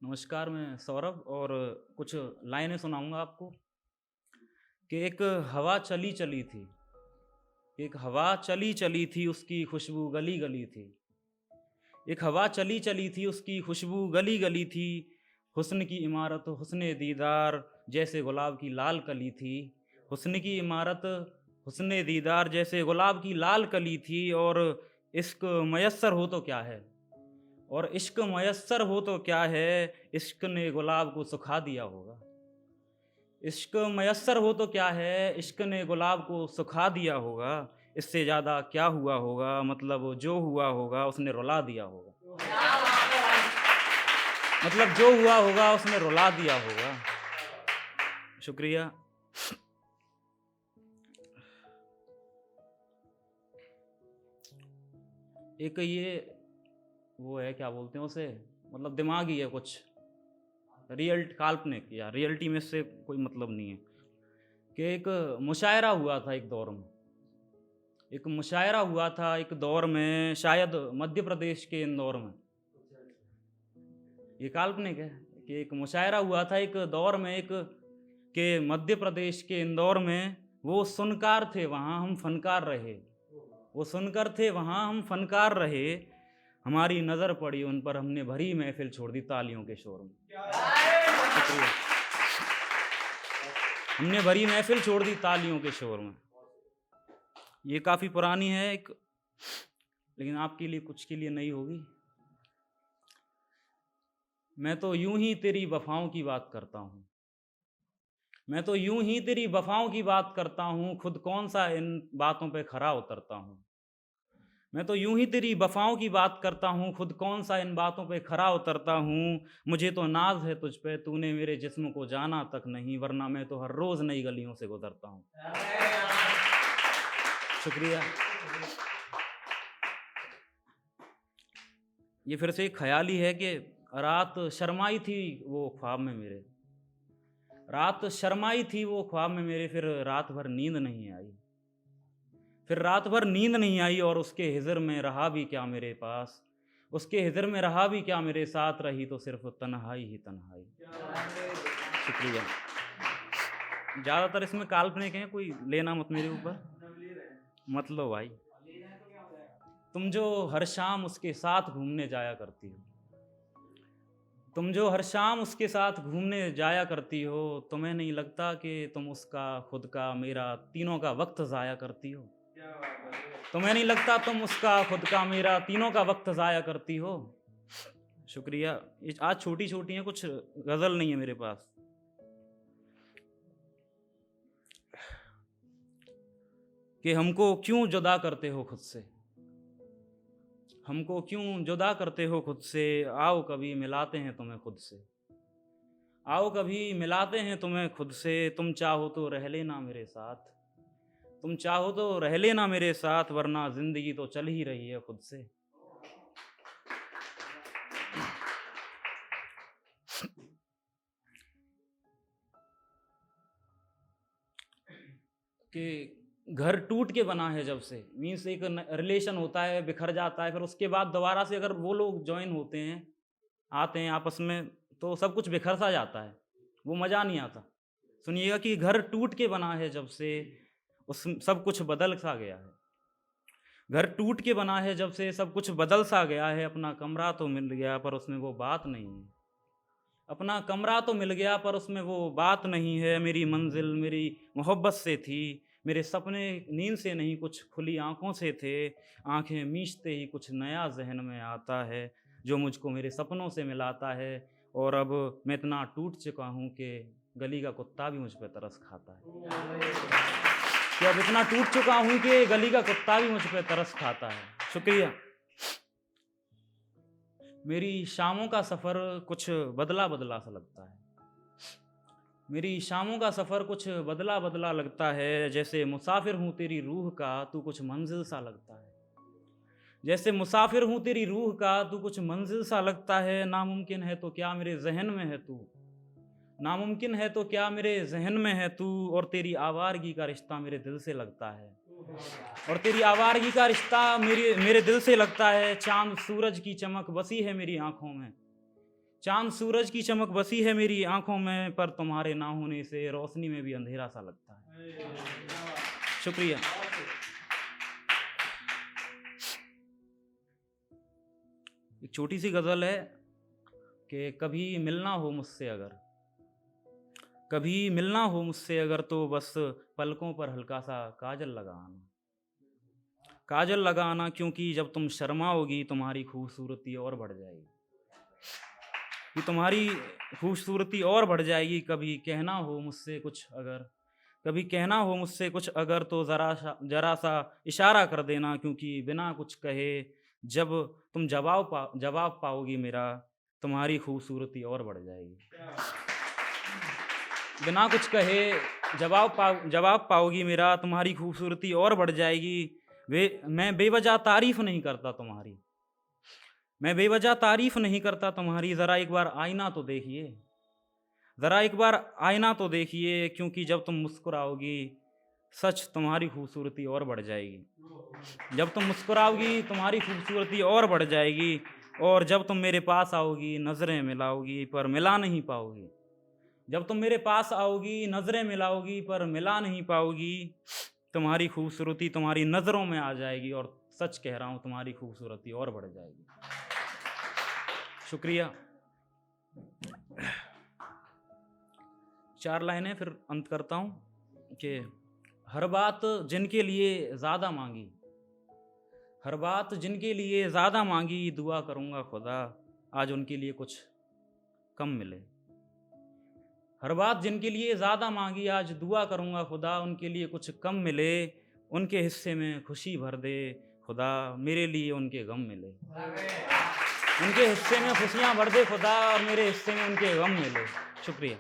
नमस्कार, मैं सौरभ और कुछ लाइनें सुनाऊँगा आपको कि एक हवा चली-चली थी, एक हवा चली-चली थी, उसकी खुशबू गली-गली थी। एक हवा चली-चली थी, उसकी खुशबू गली-गली थी। हुस्न की इमारत, हुस्न दीदार जैसे गुलाब की लाल कली थी। हुस्न की इमारत, हुस्न दीदार जैसे गुलाब की लाल कली थी और इश्क मयस्सर हो तो क्या है? और इश्क मयस्सर हो तो क्या है, इश्क ने गुलाब को सुखा दिया होगा। इश्क मयस्सर हो तो क्या है, इश्क ने गुलाब को सुखा दिया होगा। इससे ज़्यादा क्या हुआ होगा, मतलब जो हुआ होगा उसने रुला दिया होगा। मतलब जो हुआ होगा उसने रुला दिया होगा। शुक्रिया। एक ये वो है, क्या बोलते हैं उसे, मतलब दिमागी है कुछ, काल्पनिक या रियलिटी में इससे कोई मतलब नहीं है कि एक मुशायरा हुआ था एक दौर में। एक मुशायरा हुआ था एक दौर में, शायद मध्य प्रदेश के इंदौर में। ये काल्पनिक है कि एक मुशायरा हुआ था एक दौर में, एक के मध्य प्रदेश के इंदौर में। वो सुनकार थे, वहाँ हम फनकार रहे। वो सुनकर थे, वहाँ हम फनकार रहे। हमारी नज़र पड़ी उन पर, हमने भरी महफिल छोड़ दी तालियों के शोर में। शुक्रिया। हमने भरी महफिल छोड़ दी तालियों के शोर में। ये काफ़ी पुरानी है एक, लेकिन आपके लिए कुछ के लिए नई होगी। मैं तो यूं ही तेरी वफ़ाओं की बात करता हूँ। मैं तो यूं ही तेरी वफ़ाओं की बात करता हूँ, खुद कौन सा इन बातों पे खरा उतरता हूँ। मैं तो यूं ही तेरी वफ़ाओं की बात करता हूँ, खुद कौन सा इन बातों पे खरा उतरता हूँ। मुझे तो नाज़ है तुझ पे, तूने मेरे जिस्म को जाना तक नहीं, वरना मैं तो हर रोज़ नई गलियों से गुज़रता हूँ। शुक्रिया। ये फिर से एक ख़याली है कि रात शर्माई थी वो ख्वाब में मेरे। रात शर्माई थी वो ख्वाब में मेरे, फिर रात भर नींद नहीं आई। फिर रात भर नींद नहीं आई और उसके हिजर में रहा भी क्या मेरे पास। उसके हिजर में रहा भी क्या मेरे साथ, रही तो सिर्फ तन्हाई ही तन्हाई। शुक्रिया। ज़्यादातर इसमें काल्पनिक है, कोई लेना मत मेरे ऊपर। मत लो भाई। तुम जो हर शाम उसके साथ घूमने जाया करती हो, तुम जो हर शाम उसके साथ घूमने जाया करती हो, तुम्हें नहीं लगता कि तुम उसका, खुद का, मेरा, तीनों का वक्त ज़ाया करती हो। तुम्हें नहीं लगता तुम उसका, खुद का, मेरा, तीनों का वक्त ज़ाया करती हो। शुक्रिया। ये आज छोटी छोटी हैं, कुछ गज़ल नहीं है मेरे पास। कि हमको क्यों जुदा करते हो खुद से, हमको क्यों जुदा करते हो खुद से। आओ कभी मिलाते हैं तुम्हें खुद से, आओ कभी मिलाते हैं तुम्हें खुद से। तुम चाहो तो रह लेना मेरे साथ, तुम चाहो तो रह लेना मेरे साथ, वरना ज़िंदगी तो चल ही रही है खुद से। कि घर टूट के बना है जब से, मीन्स एक रिलेशन होता है, बिखर जाता है, फिर उसके बाद दोबारा से अगर वो लोग ज्वाइन होते हैं, आते हैं आपस में, तो सब कुछ बिखर सा जाता है, वो मज़ा नहीं आता। सुनिएगा कि घर टूट के बना है जब से, उस सब कुछ बदल सा गया है। घर टूट के बना है जब से, सब कुछ बदल सा गया है। अपना कमरा तो मिल गया पर उसमें वो बात नहीं है। अपना कमरा तो मिल गया पर उसमें वो बात नहीं है। मेरी मंजिल मेरी मोहब्बत से थी, मेरे सपने नींद से नहीं, कुछ खुली आँखों से थे। आँखें मीचते ही कुछ नया ज़हन में आता है, जो मुझको मेरे सपनों से मिलाता है। और अब मैं इतना टूट चुका हूँ कि गली का कुत्ता भी मुझ पे तरस खाता है। कि अब इतना टूट चुका हूँ कि गली का कुत्ता भी मुझ पे तरस खाता है। शुक्रिया। मेरी शामों का सफ़र कुछ बदला बदला सा लगता है। मेरी शामों का सफ़र कुछ बदला बदला लगता है। जैसे मुसाफिर हूँ तेरी रूह का, तू कुछ मंजिल सा लगता है। जैसे मुसाफिर हूँ तेरी रूह का, तू कुछ मंजिल सा लगता है। नामुमकिन है तो क्या मेरे जहन में है तू, नामुमकिन है तो क्या मेरे जहन में है तू। और तेरी आवारगी का रिश्ता मेरे दिल से लगता है, और तेरी आवारगी का रिश्ता मेरे मेरे दिल से लगता है। चांद सूरज की चमक बसी है मेरी आंखों में, चांद सूरज की चमक बसी है मेरी आंखों में, पर तुम्हारे ना होने से रोशनी में भी अंधेरा सा लगता है। शुक्रिया। एक छोटी सी गजल है कि कभी मिलना हो मुझसे अगर, कभी मिलना हो मुझसे अगर, तो बस पलकों पर हल्का सा काजल लगाना, काजल लगाना, क्योंकि जब तुम शर्माओगी तुम्हारी खूबसूरती और बढ़ जाएगी, कि तुम्हारी खूबसूरती और बढ़ जाएगी। कभी कहना हो मुझसे कुछ अगर, कभी कहना हो मुझसे कुछ अगर, तो जरा सा इशारा कर देना, क्योंकि बिना कुछ कहे जब तुम जवाब पाओगी मेरा, तुम्हारी खूबसूरती और बढ़ जाएगी। बिना कुछ कहे जवाब पाओगी मेरा, तुम्हारी खूबसूरती और बढ़ जाएगी। मैं बेवजह तारीफ नहीं करता तुम्हारी, मैं बेवजह तारीफ नहीं करता तुम्हारी, ज़रा एक बार आईना तो देखिए, ज़रा एक बार आईना तो देखिए, क्योंकि जब तुम मुस्कुराओगी सच तुम्हारी खूबसूरती और बढ़ जाएगी। जब तुम मुस्कुराओगी तुम्हारी खूबसूरती और बढ़ जाएगी, और जब तुम मेरे पास आओगी नज़रें मिलाओगी पर मिला नहीं पाओगी, जब तुम मेरे पास आओगी नज़रें मिलाओगी पर मिला नहीं पाओगी, तुम्हारी खूबसूरती तुम्हारी नज़रों में आ जाएगी, और सच कह रहा हूँ तुम्हारी खूबसूरती और बढ़ जाएगी। शुक्रिया। 4 लाइनें फिर अंत करता हूँ कि हर बात जिनके लिए ज़्यादा मांगी, हर बात जिनके लिए ज़्यादा मांगी, दुआ करूँगा खुदा आज उनके लिए कुछ कम मिले। हर बात जिनके लिए ज़्यादा मांगी, आज दुआ करूँगा खुदा उनके लिए कुछ कम मिले, उनके हिस्से में खुशी भर दे खुदा, मेरे लिए उनके गम मिले। उनके हिस्से में खुशियाँ भर दे खुदा, और मेरे हिस्से में उनके गम मिले। शुक्रिया।